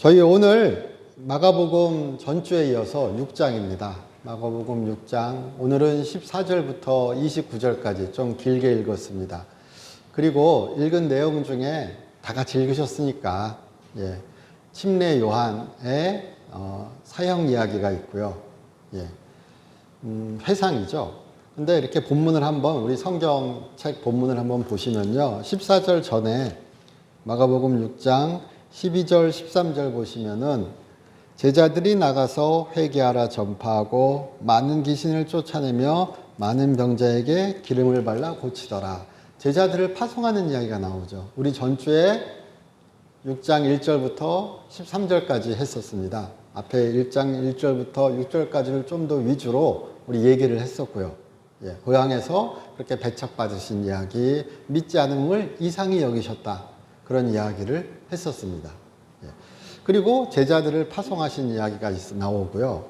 저희 오늘 마가복음 전주에 이어서 6장입니다. 마가복음 6장, 오늘은 14절부터 29절까지 좀 길게 읽었습니다. 그리고 읽은 내용 중에 다 같이 읽으셨으니까 침례 요한의 사형 이야기가 있고요. 회상이죠. 근데 이렇게 본문을 한번, 우리 성경책 본문을 한번 보시면요, 14절 전에 마가복음 6장 12절 13절 보시면은 제자들이 나가서 회개하라 전파하고 많은 귀신을 쫓아내며 많은 병자에게 기름을 발라 고치더라. 제자들을 파송하는 이야기가 나오죠. 우리 전주에 6장 1절부터 13절까지 했었습니다. 앞에 1장 1절부터 6절까지를 좀 더 위주로 우리 얘기를 했었고요. 고향에서 그렇게 배척받으신 이야기, 믿지 않음을 이상히 여기셨다, 그런 이야기를 했었습니다. 그리고 제자들을 파송하신 이야기가 나오고요.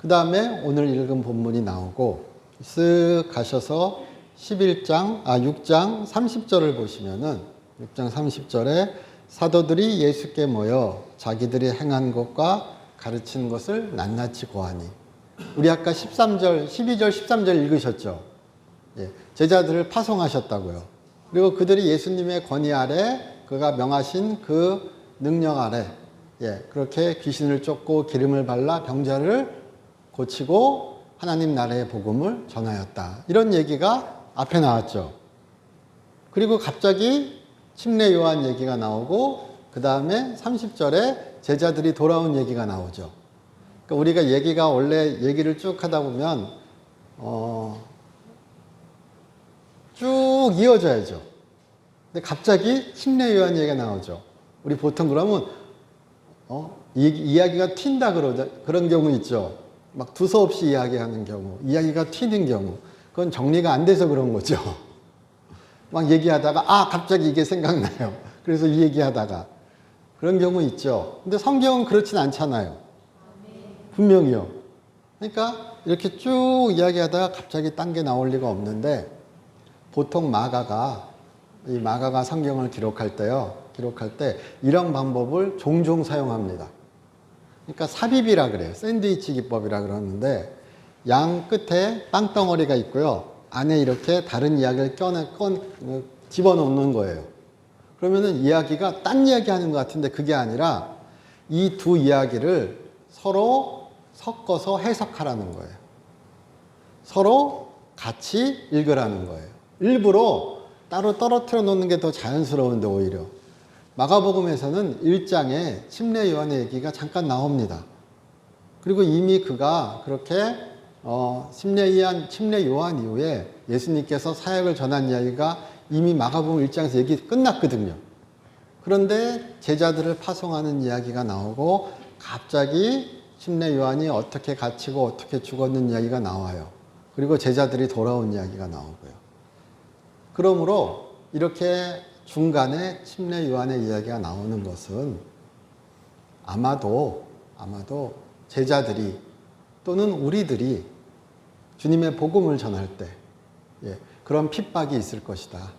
그 다음에 오늘 읽은 본문이 나오고, 쓱 가셔서 6장 30절을 보시면은 6장 30절에 사도들이 예수께 모여 자기들이 행한 것과 가르치는 것을 낱낱이 고하니. 우리 아까 12절 13절 읽으셨죠? 제자들을 파송하셨다고요. 그리고 그들이 예수님의 권위 아래, 그가 명하신 그 능력 아래 그렇게 귀신을 쫓고 기름을 발라 병자를 고치고 하나님 나라의 복음을 전하였다. 이런 얘기가 앞에 나왔죠. 그리고 갑자기 침례 요한 얘기가 나오고, 그 다음에 30절에 제자들이 돌아온 얘기가 나오죠. 그러니까 우리가 얘기가 원래 얘기를 쭉 하다 보면 쭉 이어져야죠. 근데 갑자기 침례 요한 얘기가 나오죠. 우리 보통 그러면 이야기가 튄다 그런 경우 있죠. 막 두서없이 이야기하는 경우, 이야기가 튀는 경우, 그건 정리가 안 돼서 그런 거죠. 막 얘기하다가 갑자기 이게 생각나요. 그래서 이 얘기하다가 그런 경우 있죠. 근데 성경은 그렇진 않잖아요. 분명히요. 그러니까 이렇게 쭉 이야기하다가 갑자기 딴 게 나올 리가 없는데, 보통 마가가 성경을 기록할 때 이런 방법을 종종 사용합니다. 그러니까 삽입이라 그래요. 샌드위치 기법이라 그러는데, 양 끝에 땅덩어리가 있고요. 안에 이렇게 다른 이야기를 집어넣는 거예요. 그러면은 이야기가 딴 이야기 하는 것 같은데 그게 아니라 이 두 이야기를 서로 섞어서 해석하라는 거예요. 서로 같이 읽으라는 거예요. 일부러 따로 떨어뜨려 놓는 게 더 자연스러운데, 오히려 마가복음에서는 1장에 침례 요한의 얘기가 잠깐 나옵니다. 그리고 이미 그가 그렇게 침례 요한 이후에 예수님께서 사역을 전한 이야기가 이미 마가복음 1장에서 얘기 끝났거든요. 그런데 제자들을 파송하는 이야기가 나오고, 갑자기 침례 요한이 어떻게 갇히고 어떻게 죽었는 이야기가 나와요. 그리고 제자들이 돌아온 이야기가 나오고요. 그러므로 이렇게 중간에 침례 요한의 이야기가 나오는 것은 아마도 제자들이 또는 우리들이 주님의 복음을 전할 때 그런 핍박이 있을 것이다.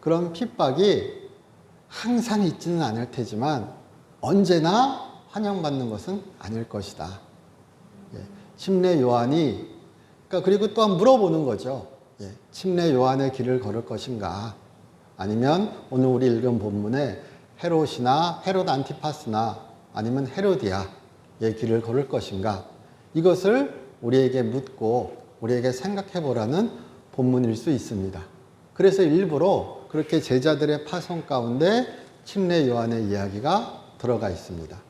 그런 핍박이 항상 있지는 않을 테지만 언제나 환영받는 것은 아닐 것이다. 침례 요한이, 그리고 또한 물어보는 거죠. 침례 요한의 길을 걸을 것인가? 아니면 오늘 우리 읽은 본문에 헤롯 안티파스나 아니면 헤로디아의 길을 걸을 것인가? 이것을 우리에게 묻고 우리에게 생각해 보라는 본문일 수 있습니다. 그래서 일부러 그렇게 제자들의 파송 가운데 침례 요한의 이야기가 들어가 있습니다.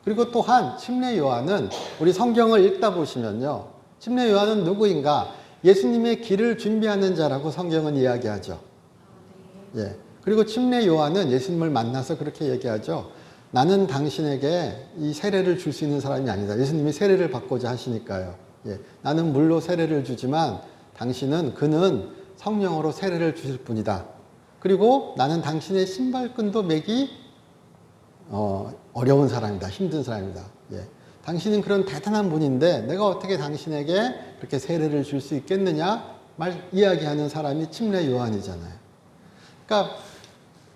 그리고 또한 침례 요한은, 우리 성경을 읽다 보시면요, 침례 요한은 누구인가? 예수님의 길을 준비하는 자라고 성경은 이야기하죠. 그리고 침례 요한은 예수님을 만나서 그렇게 얘기하죠. 나는 당신에게 이 세례를 줄 수 있는 사람이 아니다. 예수님이 세례를 받고자 하시니까요. 나는 물로 세례를 주지만 그는 성령으로 세례를 주실 뿐이다. 그리고 나는 당신의 신발끈도 매기 어려운 사람이다. 힘든 사람이다. 당신은 그런 대단한 분인데 내가 어떻게 당신에게 그렇게 세례를 줄 수 있겠느냐? 이야기하는 사람이 침례 요한이잖아요. 그러니까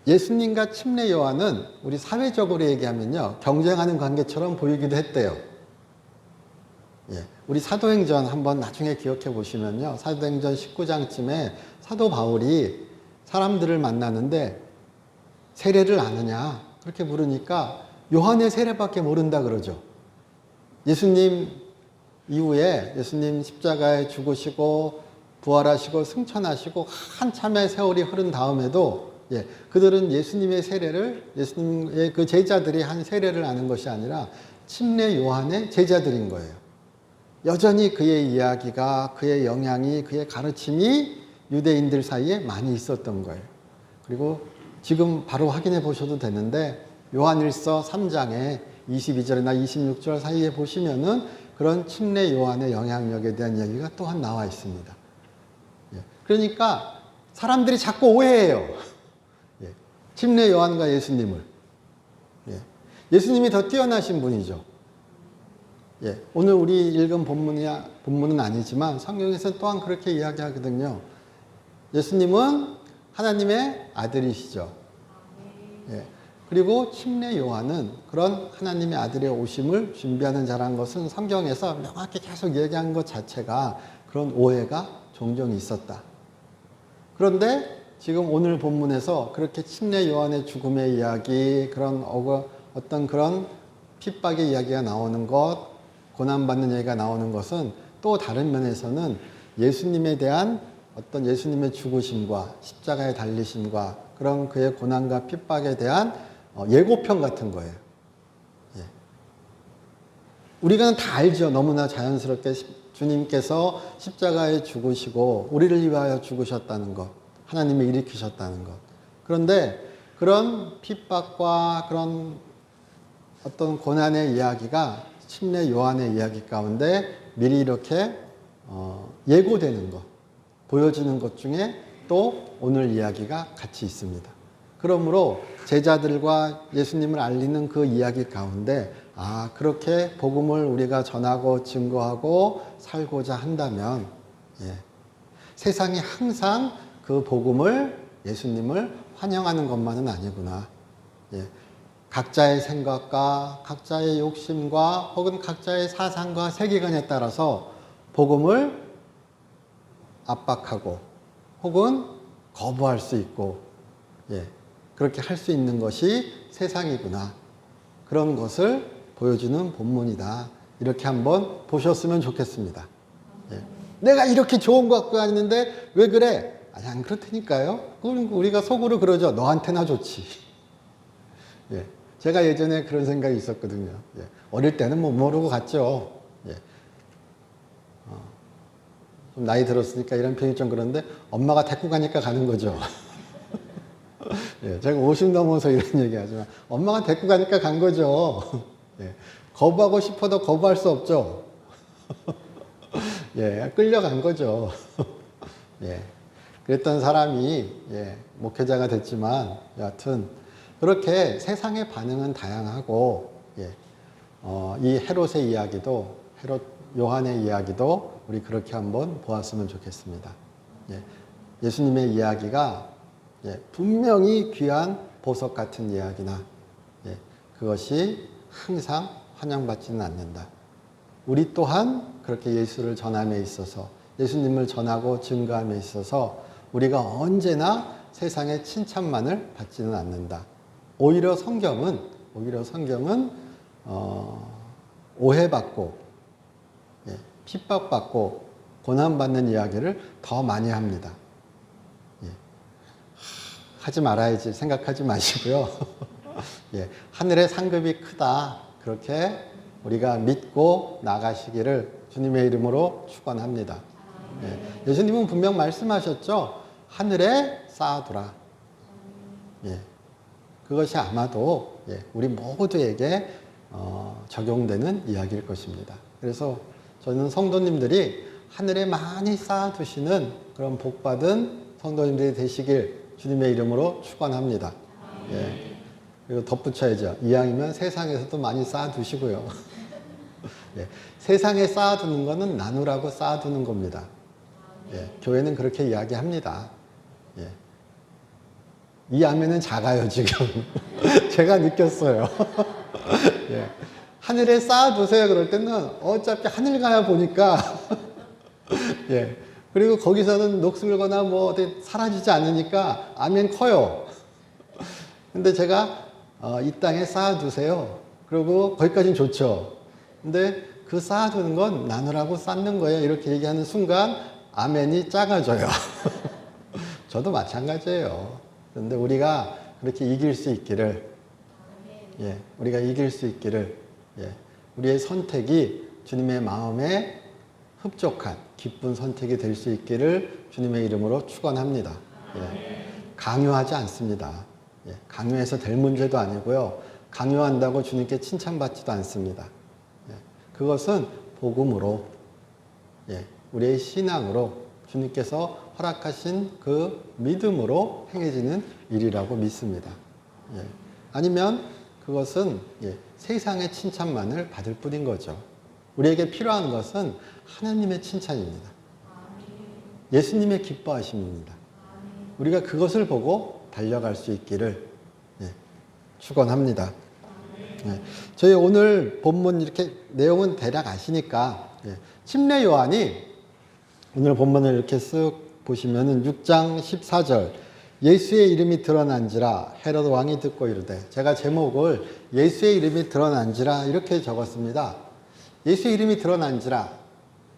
예수님과 침례 요한은 우리 사회적으로 얘기하면요, 경쟁하는 관계처럼 보이기도 했대요. 예, 우리 사도행전 한번 나중에 기억해 보시면요, 사도행전 19장쯤에 사도 바울이 사람들을 만나는데 세례를 아느냐 그렇게 물으니까 요한의 세례밖에 모른다 그러죠. 예수님 이후에 예수님 십자가에 죽으시고 부활하시고 승천하시고 한참의 세월이 흐른 다음에도 그들은 예수님의 세례를, 예수님의 그 제자들이 한 세례를 아는 것이 아니라 침례 요한의 제자들인 거예요. 여전히 그의 이야기가, 그의 영향이, 그의 가르침이 유대인들 사이에 많이 있었던 거예요. 그리고 지금 바로 확인해 보셔도 되는데 요한일서 3장에 22절이나 26절 사이에 보시면은 그런 침례 요한의 영향력에 대한 이야기가 또한 나와 있습니다. 그러니까 사람들이 자꾸 오해해요. 침례 요한과 예수님을. 예수님이 더 뛰어나신 분이죠. 오늘 우리 읽은 본문은 아니지만 성경에서 또한 그렇게 이야기하거든요. 예수님은 하나님의 아들이시죠. 그리고 침례 요한은 그런 하나님의 아들의 오심을 준비하는 자라는 것은 성경에서 명확히 계속 얘기한 것 자체가 그런 오해가 종종 있었다. 그런데 지금 오늘 본문에서 그렇게 침례 요한의 죽음의 이야기, 그런 어떤 그런 핍박의 이야기가 나오는 것, 고난받는 얘기가 나오는 것은 또 다른 면에서는 예수님에 대한 어떤 예수님의 죽으심과 십자가에 달리심과 그런 그의 고난과 핍박에 대한 예고편 같은 거예요. 우리가 다 알죠. 너무나 자연스럽게 주님께서 십자가에 죽으시고 우리를 위하여 죽으셨다는 것, 하나님이 일으키셨다는 것. 그런데 그런 핍박과 그런 어떤 고난의 이야기가 침례 요한의 이야기 가운데 미리 이렇게 예고되는 것, 보여지는 것 중에 또 오늘 이야기가 같이 있습니다. 그러므로 제자들과 예수님을 알리는 그 이야기 가운데 그렇게 복음을 우리가 전하고 증거하고 살고자 한다면 세상이 항상 그 복음을, 예수님을 환영하는 것만은 아니구나. 각자의 생각과 각자의 욕심과 혹은 각자의 사상과 세계관에 따라서 복음을 압박하고 혹은 거부할 수 있고 그렇게 할 수 있는 것이 세상이구나. 그런 것을 보여주는 본문이다. 이렇게 한번 보셨으면 좋겠습니다. 내가 이렇게 좋은 것 갖고 있는데 왜 그래? 안 그렇다니까요. 우리가 속으로 그러죠. 너한테나 좋지. 제가 예전에 그런 생각이 있었거든요. 어릴 때는 못 모르고 갔죠. 좀 나이 들었으니까 이런 표현이 좀 그런데 엄마가 데리고 가니까 가는 거죠. 제가 50 넘어서 이런 얘기 하지만 엄마가 데리고 가니까 간 거죠. 거부하고 싶어도 거부할 수 없죠. 끌려간 거죠. 그랬던 사람이 목회자가 됐지만 여하튼 그렇게 세상의 반응은 다양하고 이 헤롯의 이야기도, 헤롯 요한의 이야기도 우리 그렇게 한번 보았으면 좋겠습니다. 예수님의 이야기가 분명히 귀한 보석 같은 이야기나 그것이 항상 환영받지는 않는다. 우리 또한 그렇게 예수를 전함에 있어서, 예수님을 전하고 증거함에 있어서 우리가 언제나 세상의 칭찬만을 받지는 않는다. 오히려 성경은 오해받고 핍박받고 고난받는 이야기를 더 많이 합니다. 하지 말아야지 생각하지 마시고요. 하늘의 상급이 크다. 그렇게 우리가 믿고 나가시기를 주님의 이름으로 축원합니다. 예수님은 분명 말씀하셨죠. 하늘에 쌓아두라. 그것이 아마도 우리 모두에게 적용되는 이야기일 것입니다. 그래서 저는 성도님들이 하늘에 많이 쌓아두시는 그런 복받은 성도님들이 되시길 주님의 이름으로 축원합니다. 그리고 덧붙여야죠. 이왕이면 세상에서도 많이 쌓아두시고요. 세상에 쌓아두는 것은 나누라고 쌓아두는 겁니다. 교회는 그렇게 이야기합니다. 이 아멘은 작아요, 지금. 제가 느꼈어요. 예. 하늘에 쌓아두세요. 그럴 때는 어차피 하늘 가야 보니까. 예. 그리고 거기서는 녹슬거나 뭐 어디 사라지지 않으니까 아멘 커요. 근데 제가 이 땅에 쌓아두세요. 그리고 거기까지는 좋죠. 근데 그 쌓아두는 건 나누라고 쌓는 거예요. 이렇게 얘기하는 순간 아멘이 작아져요. 저도 마찬가지예요. 그런데 우리가 그렇게 이길 수 있기를, 예, 우리가 이길 수 있기를, 예, 우리의 선택이 주님의 마음에 흡족한 기쁜 선택이 될 수 있기를 주님의 이름으로 축원합니다. 예, 강요하지 않습니다. 예, 강요해서 될 문제도 아니고요. 강요한다고 주님께 칭찬받지도 않습니다. 예, 그것은 복음으로, 예, 우리의 신앙으로 주님께서 허락하신 그 믿음으로 행해지는 일이라고 믿습니다. 예, 아니면 그것은, 예, 세상의 칭찬만을 받을 뿐인 거죠. 우리에게 필요한 것은 하나님의 칭찬입니다. 예수님의 기뻐하심입니다. 우리가 그것을 보고 달려갈 수 있기를, 예, 축원합니다. 예, 저희 오늘 본문 이렇게 내용은 대략 아시니까, 예, 침례 요한이 오늘 본문을 이렇게 쓱 보시면은 6장 14절 예수의 이름이 드러난지라 헤롯 왕이 듣고 이르되, 제가 제목을 예수의 이름이 드러난지라 이렇게 적었습니다. 예수의 이름이 드러난지라,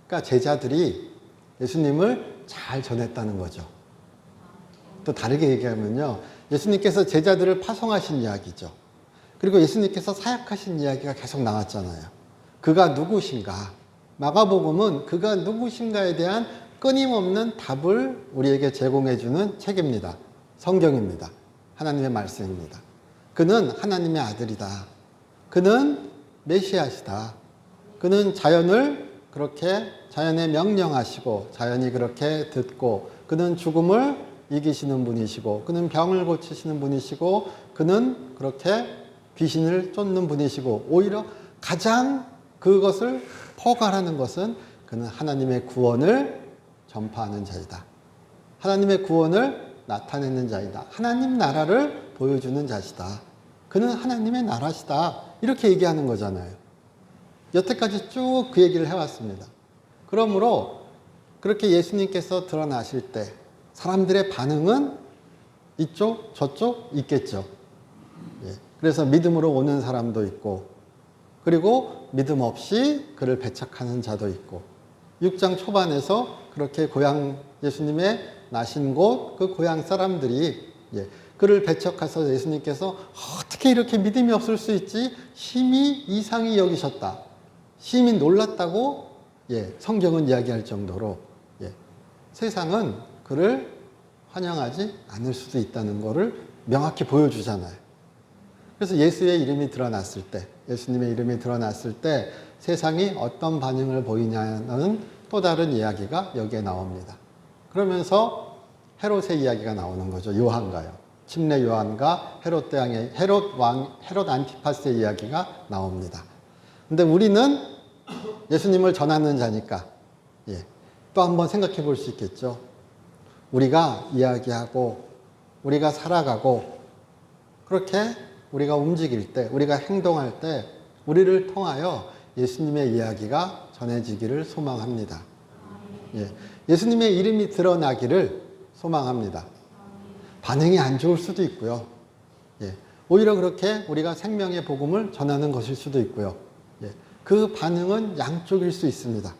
그러니까 제자들이 예수님을 잘 전했다는 거죠. 또 다르게 얘기하면요, 예수님께서 제자들을 파송하신 이야기죠. 그리고 예수님께서 사역하신 이야기가 계속 나왔잖아요. 그가 누구신가? 마가복음은 그가 누구신가에 대한 끊임없는 답을 우리에게 제공해주는 책입니다. 성경입니다. 하나님의 말씀입니다. 그는 하나님의 아들이다. 그는 메시아시다. 그는 자연을 그렇게, 자연에 명령하시고 자연이 그렇게 듣고, 그는 죽음을 이기시는 분이시고, 그는 병을 고치시는 분이시고, 그는 그렇게 귀신을 쫓는 분이시고, 오히려 가장 그것을 포괄하는 것은 그는 하나님의 구원을 전파하는 자이다. 하나님의 구원을 나타내는 자이다. 하나님 나라를 보여주는 자시다. 그는 하나님의 나라시다. 이렇게 얘기하는 거잖아요. 여태까지 쭉 그 얘기를 해왔습니다. 그러므로 그렇게 예수님께서 드러나실 때 사람들의 반응은 이쪽 저쪽 있겠죠. 예. 그래서 믿음으로 오는 사람도 있고, 그리고 믿음 없이 그를 배척하는 자도 있고, 6장 초반에서 그렇게 예수님의 나신 곳 그 고향 사람들이, 예, 그를 배척해서 예수님께서 어떻게 이렇게 믿음이 없을 수 있지? 심히 이상히 여기셨다. 심히 놀랐다고, 예, 성경은 이야기할 정도로, 예, 세상은 그를 환영하지 않을 수도 있다는 것을 명확히 보여주잖아요. 그래서 예수의 이름이 드러났을 때, 예수님의 이름이 드러났을 때 세상이 어떤 반응을 보이냐는 또 다른 이야기가 여기에 나옵니다. 그러면서 헤롯의 이야기가 나오는 거죠. 요한가요. 침례 요한과 헤롯 대왕의 헤롯 안티파스의 이야기가 나옵니다. 근데 우리는 예수님을 전하는 자니까, 예, 또 한번 생각해 볼 수 있겠죠. 우리가 이야기하고 우리가 살아가고 그렇게 우리가 움직일 때, 우리가 행동할 때 우리를 통하여 예수님의 이야기가 전해지기를 소망합니다. 예, 예수님의 이름이 드러나기를 소망합니다. 반응이 안 좋을 수도 있고요. 예, 오히려 그렇게 우리가 생명의 복음을 전하는 것일 수도 있고요. 예, 그 반응은 양쪽일 수 있습니다.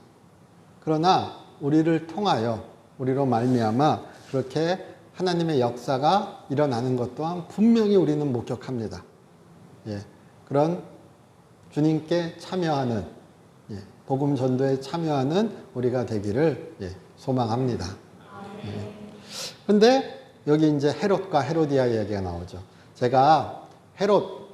그러나 우리를 통하여, 우리로 말미암아 그렇게 하나님의 역사가 일어나는 것 또한 분명히 우리는 목격합니다. 예, 그런 주님께 참여하는, 예, 복음 전도에 참여하는 우리가 되기를, 예, 소망합니다. 그런데, 예, 여기 이제 헤롯과 헤로디아 이야기가 나오죠. 제가 헤롯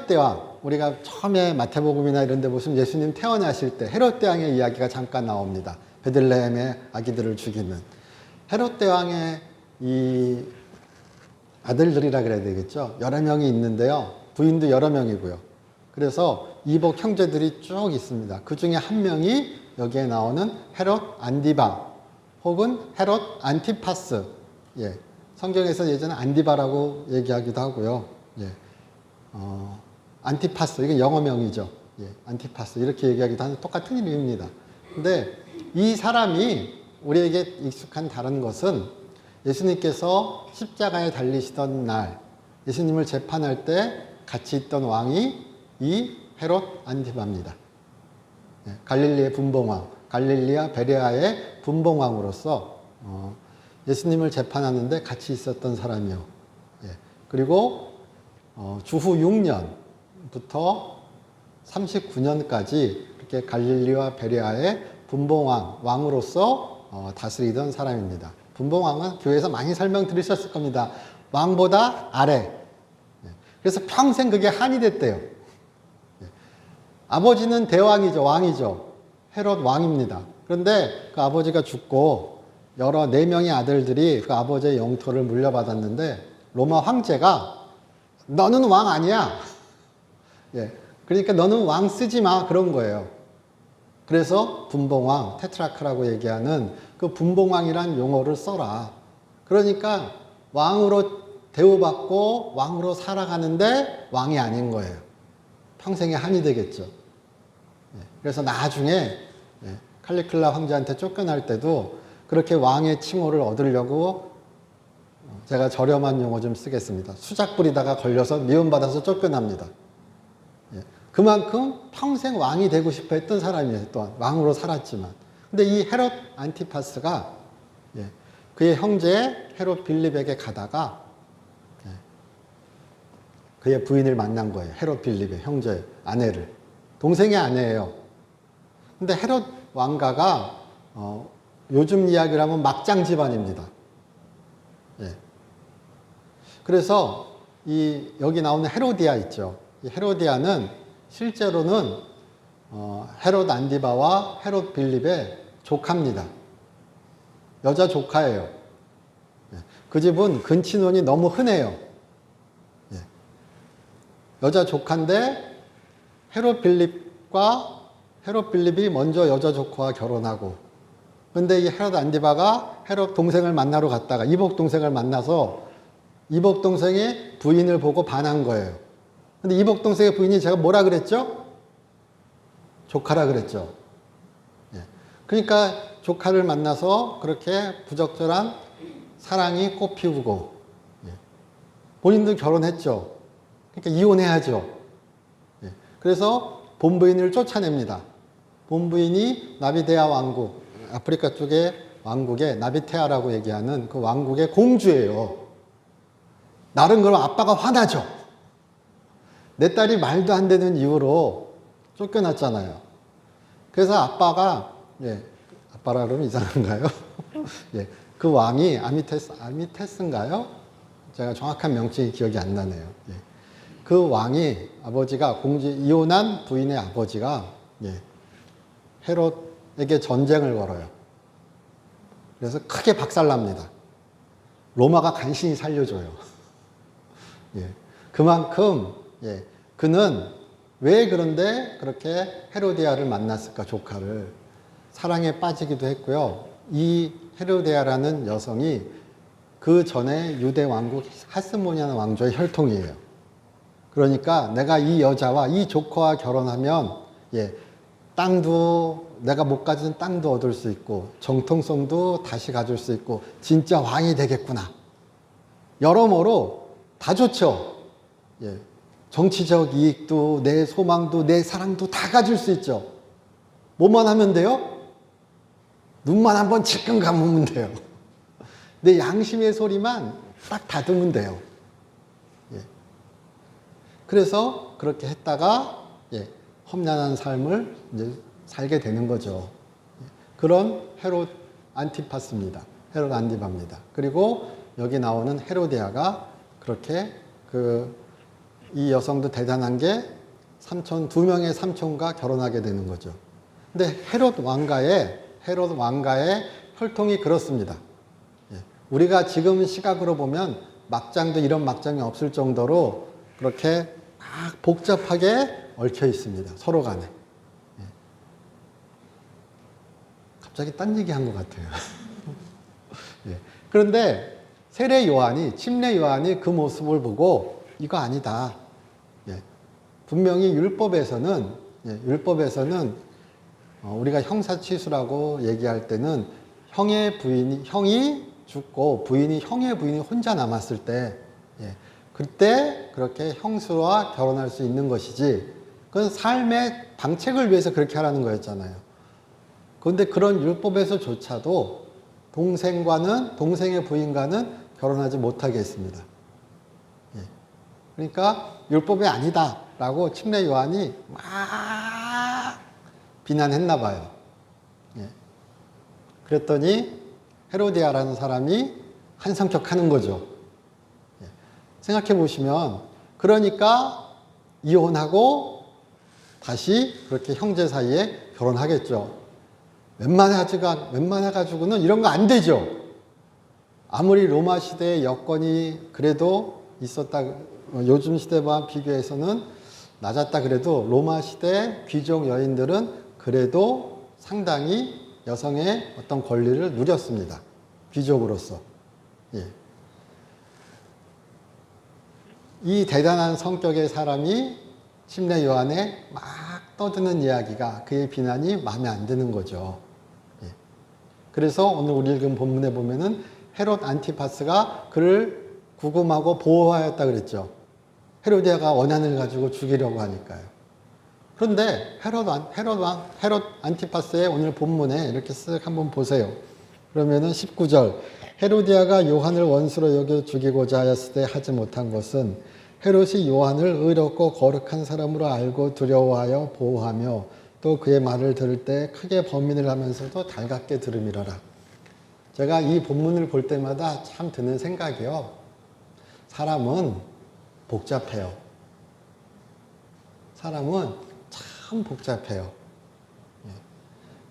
대왕, 우리가 처음에 마태복음이나 이런 데 보시면 예수님 태어나실 때 헤롯 대왕의 이야기가 잠깐 나옵니다. 베들레헴의 아기들을 죽이는. 헤롯 대왕의 이 아들들이라 그래야 되겠죠. 여러 명이 있는데요. 부인도 여러 명이고요. 그래서 이복 형제들이 쭉 있습니다. 그 중에 한 명이 여기에 나오는 헤롯 안디바 혹은 헤롯 안티파스. 예, 성경에서 예전에 안디바라고 얘기하기도 하고요. 예. 안티파스, 이건 영어명이죠. 예. 안티파스, 이렇게 얘기하기도 하는 똑같은 이름입니다. 근데 이 사람이 우리에게 익숙한 다른 것은 예수님께서 십자가에 달리시던 날, 예수님을 재판할 때 같이 있던 왕이 이 헤롯 안티바입니다. 예. 갈릴리의 분봉왕, 갈릴리아 베레아의 분봉왕으로서 예수님을 재판하는데 같이 있었던 사람이요. 예. 그리고 주후 6년부터 39년까지 이렇게 갈릴리와 베레아의 분봉왕, 왕으로서 다스리던 사람입니다. 분봉왕은 교회에서 많이 설명 들으셨을 겁니다. 왕보다 아래. 예. 그래서 평생 그게 한이 됐대요. 예. 아버지는 대왕이죠, 왕이죠. 헤롯 왕입니다. 그런데 그 아버지가 죽고 여러 4명의 아들들이 그 아버지의 영토를 물려받았는데 로마 황제가 너는 왕 아니야. 예. 그러니까 너는 왕 쓰지 마. 그런 거예요. 그래서 분봉왕, 테트라크라고 얘기하는 그 분봉왕이란 용어를 써라. 그러니까 왕으로 대우받고 왕으로 살아가는데 왕이 아닌 거예요. 평생의 한이 되겠죠. 예. 그래서 나중에 칼리클라 황제한테 쫓겨날 때도 그렇게 왕의 칭호를 얻으려고 제가 저렴한 용어 좀 쓰겠습니다. 수작 부리다가 걸려서 미움받아서 쫓겨납니다. 예. 그만큼 평생 왕이 되고 싶어 했던 사람이에요. 또한 왕으로 살았지만. 근데 이 헤롯 안티파스가 그의 형제 헤롯 빌립에게 가다가 그의 부인을 만난 거예요. 헤롯 빌립의 형제 아내를. 동생의 아내예요. 근데 헤롯 왕가가 요즘 이야기를 하면 막장 집안입니다. 예. 그래서 여기 나오는 헤로디아 있죠. 이 헤로디아는 실제로는 헤롯 안디바와 헤롯 빌립의 조카입니다. 여자 조카예요. 예. 그 집은 근친혼이 너무 흔해요. 예. 여자 조카인데 헤롯 빌립이 먼저 여자 조카와 결혼하고, 근데 이 헤롯 안디바가 헤롯 동생을 만나러 갔다가 이복 동생을 만나서 이복 동생의 부인을 보고 반한 거예요. 근데 이복 동생의 부인이 제가 뭐라 그랬죠? 조카라 그랬죠. 예. 그러니까 조카를 만나서 그렇게 부적절한 사랑이 꽃피우고, 본인도 결혼했죠. 그러니까 이혼해야죠. 예. 그래서 본부인을 쫓아냅니다. 본부인이 나비데아 왕국, 아프리카 쪽의 왕국의 나비테아라고 얘기하는 그 왕국의 공주예요. 나름 그럼 아빠가 화나죠. 내 딸이 말도 안 되는 이유로 쫓겨났잖아요. 그래서 아빠가, 아빠라 그러면 이상한가요? 그 왕이 아미테스인가요? 제가 정확한 명칭이 기억이 안 나네요. 그 왕이, 아버지가 이혼한 부인의 아버지가 헤롯에게 전쟁을 걸어요. 그래서 크게 박살납니다. 로마가 간신히 살려줘요. 그만큼 그는 왜 그런데 그렇게 헤로디아를 만났을까, 조카를. 사랑에 빠지기도 했고요. 이 헤로디아라는 여성이 그 전에 유대 왕국 하스모니아는 왕조의 혈통이에요. 그러니까 내가 이 여자와 이 조카와 결혼하면 땅도, 내가 못 가진 땅도 얻을 수 있고 정통성도 다시 가질 수 있고 진짜 왕이 되겠구나. 여러모로 다 좋죠. 정치적 이익도, 내 소망도, 내 사랑도 다 가질 수 있죠. 뭐만 하면 돼요? 눈만 한번 질끈 감으면 돼요. 내 양심의 소리만 딱 다듬으면 돼요. 그래서 그렇게 했다가 험난한 삶을 이제 살게 되는 거죠. 그런 헤롯 안티파스입니다. 헤롯 안디바입니다. 그리고 여기 나오는 헤로디아가 그렇게 이 여성도 대단한 게 두 명의 삼촌과 결혼하게 되는 거죠. 근데 헤롯 왕가의 혈통이 그렇습니다. 우리가 지금 시각으로 보면 막장도 이런 막장이 없을 정도로 그렇게 막 복잡하게 얽혀 있습니다. 서로 간에. 갑자기 딴 얘기 한 것 같아요. 그런데 세례 요한이, 침례 요한이 그 모습을 보고 이거 아니다. 예. 분명히 율법에서는 우리가 형사치수라고 얘기할 때는 형이 죽고 형의 부인이 혼자 남았을 때, 예. 그때 그렇게 형수와 결혼할 수 있는 것이지, 그건 삶의 방책을 위해서 그렇게 하라는 거였잖아요. 그런데 그런 율법에서조차도 동생의 부인과는 결혼하지 못하게 했습니다. 예. 그러니까 율법이 아니다라고 침례 요한이 막 비난했나 봐요. 예. 그랬더니 헤로디아라는 사람이 한 성격하는 거죠. 예. 생각해 보시면, 그러니까 이혼하고 다시 그렇게 형제 사이에 결혼하겠죠. 웬만해가지고는 이런 거 안 되죠. 아무리 로마 시대의 여건이 그래도 있었다, 요즘 시대와 비교해서는 낮았다 그래도 로마 시대 귀족 여인들은 그래도 상당히 여성의 어떤 권리를 누렸습니다. 귀족으로서. 예. 이 대단한 성격의 사람이 침례 요한에 막 떠드는 이야기가, 그의 비난이 마음에 안 드는 거죠. 예. 그래서 오늘 우리 읽은 본문에 보면은 헤롯 안티파스가 그를 구금하고 보호하였다 그랬죠. 헤로디아가 원한을 가지고 죽이려고 하니까요. 그런데 헤롯 안티파스의 오늘 본문에 이렇게 쓱 한번 보세요. 그러면은 19절, 헤로디아가 요한을 원수로 여겨 죽이고자 하였을 때 하지 못한 것은 헤롯이 요한을 의롭고 거룩한 사람으로 알고 두려워하여 보호하며 또 그의 말을 들을 때 크게 범민을 하면서도 달갑게 들음이러라. 제가 이 본문을 볼 때마다 참 드는 생각이요. 사람은 복잡해요. 사람은 참 복잡해요.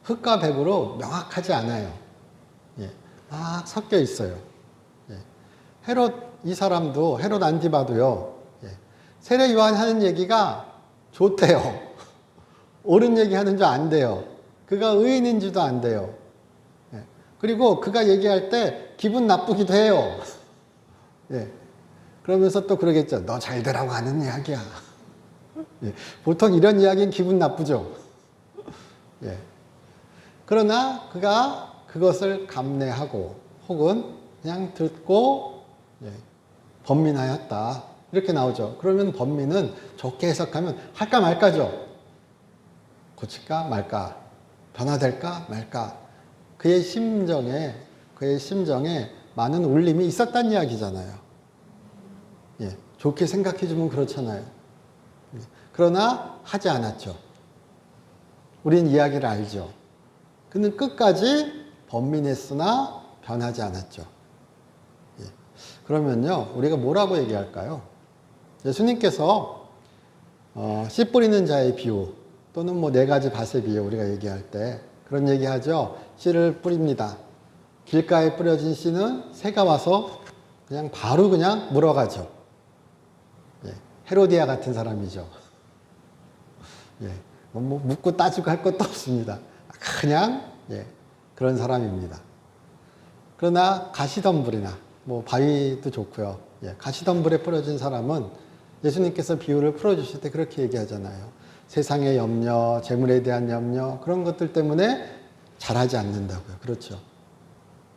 흙과 백으로 명확하지 않아요. 막 섞여 있어요. 이 사람도, 헤롯 안티바도요, 세례 요한 하는 얘기가 좋대요. 옳은 얘기 하는 줄 안 돼요. 그가 의인인지도 안 돼요. 그리고 그가 얘기할 때 기분 나쁘기도 해요. 그러면서 또 그러겠죠. 너 잘 되라고 하는 이야기야. 보통 이런 이야기는 기분 나쁘죠. 그러나 그가 그것을 감내하고 혹은 그냥 듣고 번민하였다. 이렇게 나오죠. 그러면 번민은 좋게 해석하면 할까 말까죠. 고칠까 말까, 변화될까 말까. 그의 심정에 많은 울림이 있었다는 이야기잖아요. 좋게 생각해주면 그렇잖아요. 그러나 하지 않았죠. 우린 이야기를 알죠. 그는 끝까지 번민했으나 변하지 않았죠. 그러면요, 우리가 뭐라고 얘기할까요? 예수님께서 씨 뿌리는 자의 비유 또는 뭐 4가지 밭의 비유 우리가 얘기할 때 그런 얘기하죠. 씨를 뿌립니다. 길가에 뿌려진 씨는 새가 와서 그냥 바로 그냥 물어가죠. 헤로디아 같은 사람이죠. 뭐 묻고 따지고 할 것도 없습니다. 그냥 그런 사람입니다. 그러나 가시덤불이나 뭐 바위도 좋고요. 가시덤불에 뿌려진 사람은 예수님께서 비유를 풀어주실 때 그렇게 얘기하잖아요. 세상의 염려, 재물에 대한 염려, 그런 것들 때문에 자라지 않는다고요. 그렇죠.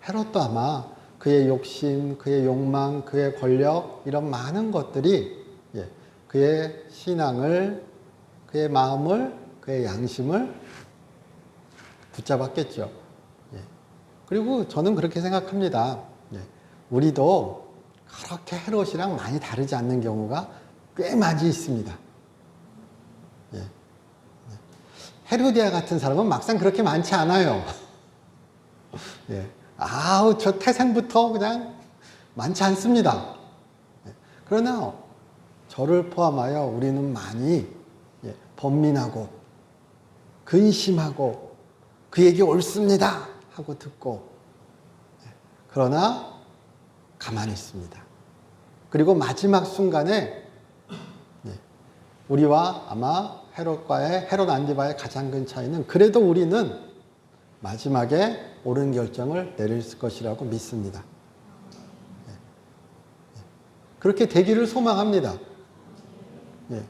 헤롯도 아마 그의 욕심, 그의 욕망, 그의 권력, 이런 많은 것들이 그의 신앙을, 그의 마음을, 그의 양심을 붙잡았겠죠. 그리고 저는 그렇게 생각합니다. 우리도 그렇게 헤롯이랑 많이 다르지 않는 경우가 꽤 많이 있습니다. 헤로디아 같은 사람은 막상 그렇게 많지 않아요. 아우, 저 태생부터 그냥 많지 않습니다. 그러나 저를 포함하여 우리는 많이 번민하고 근심하고 그 얘기 옳습니다 하고 듣고, 그러나 가만히 있습니다. 그리고 마지막 순간에 우리와 아마 헤롯 안티바의 가장 큰 차이는, 그래도 우리는 마지막에 옳은 결정을 내릴 것이라고 믿습니다. 그렇게 되기를 소망합니다. 예.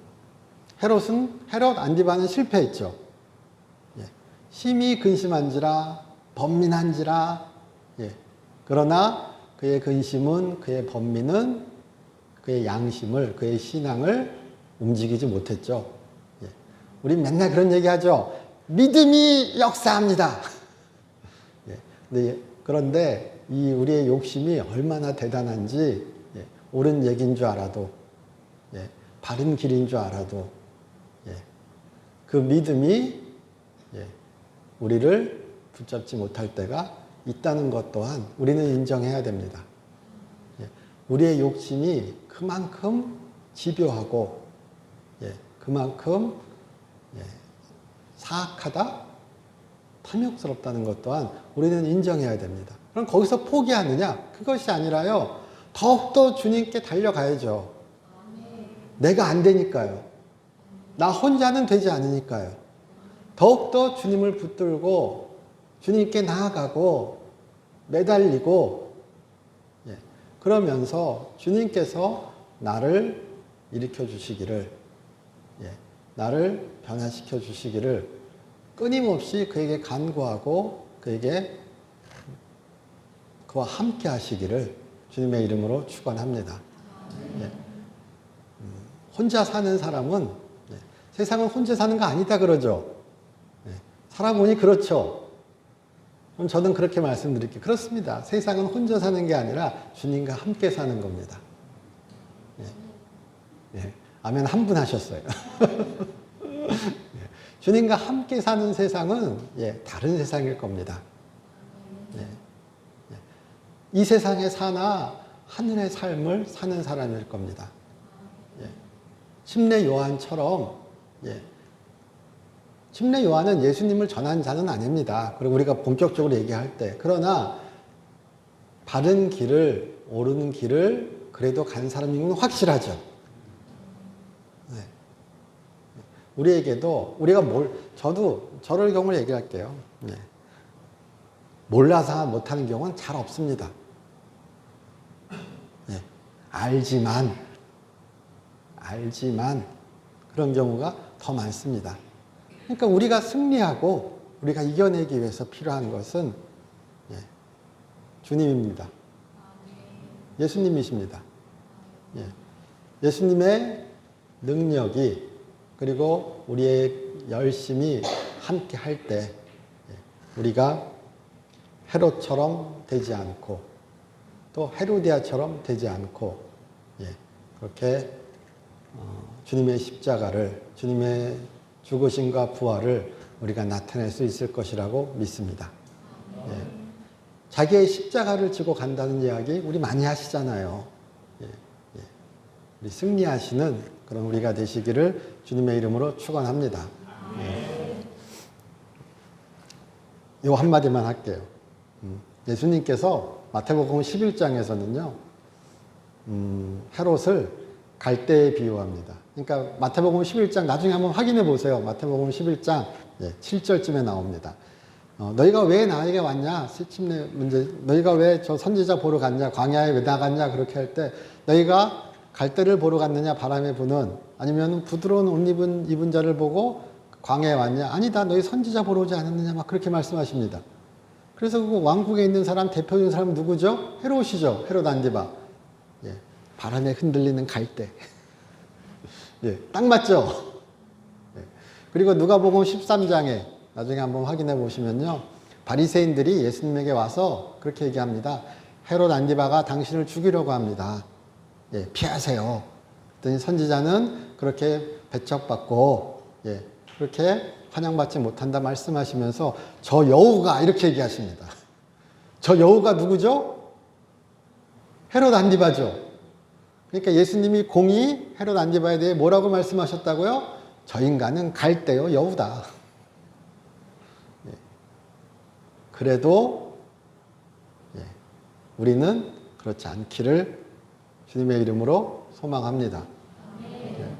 헤롯 안디바는 실패했죠. 예. 심히 근심한지라 번민한지라. 예. 그러나 그의 근심은, 그의 번민은 그의 양심을, 그의 신앙을 움직이지 못했죠. 예. 우리 맨날 그런 얘기하죠. 믿음이 역사합니다. 예. 그런데 이 우리의 욕심이 얼마나 대단한지, 예. 옳은 얘기인 줄 알아도, 예. 바른 길인 줄 알아도, 예. 그 믿음이, 예. 우리를 붙잡지 못할 때가 있다는 것 또한 우리는 인정해야 됩니다. 예. 우리의 욕심이 그만큼 집요하고, 예. 그만큼, 예. 사악하다, 탐욕스럽다는 것 또한 우리는 인정해야 됩니다. 그럼 거기서 포기하느냐? 그것이 아니라요, 더욱더 주님께 달려가야죠. 내가 안 되니까요. 나 혼자는 되지 않으니까요. 더욱더 주님을 붙들고 주님께 나아가고 매달리고, 예, 그러면서 주님께서 나를 일으켜 주시기를, 예, 나를 변화시켜 주시기를 끊임없이 그에게 간구하고 그와 함께 하시기를 주님의 이름으로 축원합니다. 예. 혼자 사는 사람은, 예, 세상은 혼자 사는 거 아니다 그러죠. 예. 살아보니 그렇죠. 그럼 저는 그렇게 말씀드릴게요. 그렇습니다. 세상은 혼자 사는 게 아니라 주님과 함께 사는 겁니다. 예. 예. 아멘 한 분 하셨어요. 예. 주님과 함께 사는 세상은, 예, 다른 세상일 겁니다. 예. 예. 이 세상에 사나 하늘의 삶을 사는 사람일 겁니다. 예. 침례 요한처럼, 예. 침례 요한은 예수님을 전한 자는 아닙니다. 그리고 우리가 본격적으로 얘기할 때. 그러나 바른 길을, 옳은 길을 그래도 간 사람인 건 확실하죠. 네. 우리에게도, 우리가 저를 경우를 얘기할게요. 네. 몰라서 못하는 경우는 잘 없습니다. 네. 알지만 그런 경우가 더 많습니다. 그러니까 우리가 승리하고 우리가 이겨내기 위해서 필요한 것은, 예, 주님입니다. 예수님이십니다. 예, 예수님의 능력이, 그리고 우리의 열심이 함께 할 때, 예, 우리가 헤롯처럼 되지 않고 또 헤로디아처럼 되지 않고, 예, 그렇게 주님의 십자가를, 주님의 죽으심과 부활을 우리가 나타낼 수 있을 것이라고 믿습니다. 예. 자기의 십자가를 지고 간다는 이야기 우리 많이 하시잖아요. 예. 예. 우리 승리하시는 그런 우리가 되시기를 주님의 이름으로 축원합니다. 예. 요 한마디만 할게요. 예수님께서 마태복음 11장에서는요, 헤롯을 갈대에 비유합니다. 그러니까 마태복음 11장 나중에 한번 확인해 보세요. 마태복음 11장 7절쯤에 나옵니다. 너희가 왜 나에게 왔냐? 침례 문제. 너희가 왜 저 선지자 보러 갔냐? 광야에 왜 나갔냐? 그렇게 할 때 너희가 갈대를 보러 갔느냐? 바람에 부는, 아니면 부드러운 옷 입은 자를 보고 광야에 왔냐? 아니다. 너희 선지자 보러 오지 않았느냐? 막 그렇게 말씀하십니다. 그래서 그 왕국에 있는 사람, 대표적인 사람은 누구죠? 헤롯이죠. 헤롯 안디바. 예. 바람에 흔들리는 갈대. 예, 딱 맞죠? 예. 그리고 누가복음 13장에 나중에 한번 확인해 보시면요, 바리새인들이 예수님에게 와서 그렇게 얘기합니다. 헤롯 안디바가 당신을 죽이려고 합니다. 예, 피하세요. 그랬더니 선지자는 그렇게 배척받고, 예, 그렇게 환영받지 못한다 말씀하시면서 저 여우가 이렇게 얘기하십니다. 저 여우가 누구죠? 헤롯 안디바죠. 그러니까 예수님이 공히 헤롯 안디바에 대해 뭐라고 말씀하셨다고요? 저 인간은 갈대요 여우다. 예. 그래도, 예, 우리는 그렇지 않기를 주님의 이름으로 소망합니다. 예.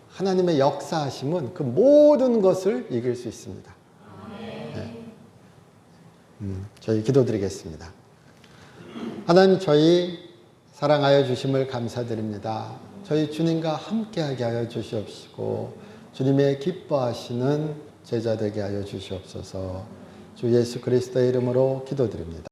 하나님의 역사하심은 그 모든 것을 이길 수 있습니다. 예. 저희 기도드리겠습니다. 하나님, 저희 사랑하여 주심을 감사드립니다. 저희 주님과 함께하게 하여 주시옵시고 주님의 기뻐하시는 제자 되게 하여 주시옵소서. 주 예수 그리스도의 이름으로 기도드립니다.